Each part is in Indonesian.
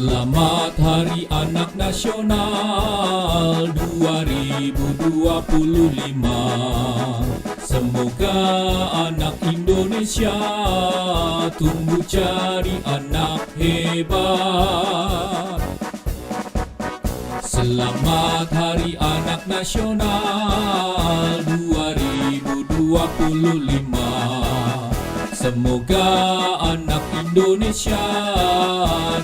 Selamat Hari Anak Nasional 2025. Semoga anak Indonesia tumbuh jadi anak hebat. Selamat Hari Anak Nasional 2025. Semoga anak Indonesia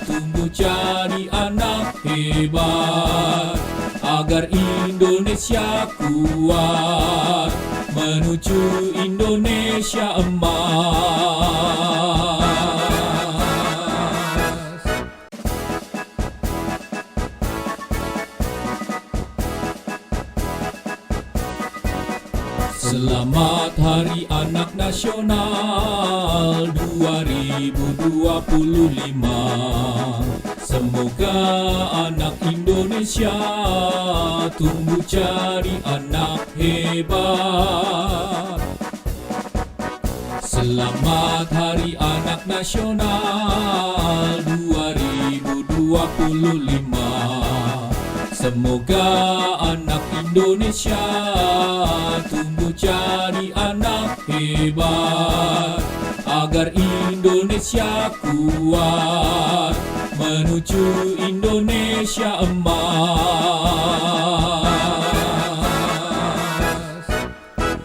tumbuh jadi anak hebat, agar Indonesia kuat menuju Indonesia emas. Selamat Hari Anak Nasional 2025. Semoga anak Indonesia tumbuh jadi anak hebat. Selamat Hari Anak Nasional 2025. Semoga anak Indonesia tumbuh jadi anak hebat, agar Indonesia kuat menuju Indonesia emas.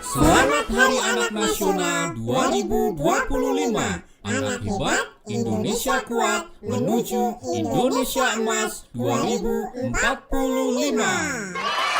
Selamat Hari Anak Nasional 2025. Anak hebat, Indonesia kuat menuju Indonesia Emas 2045.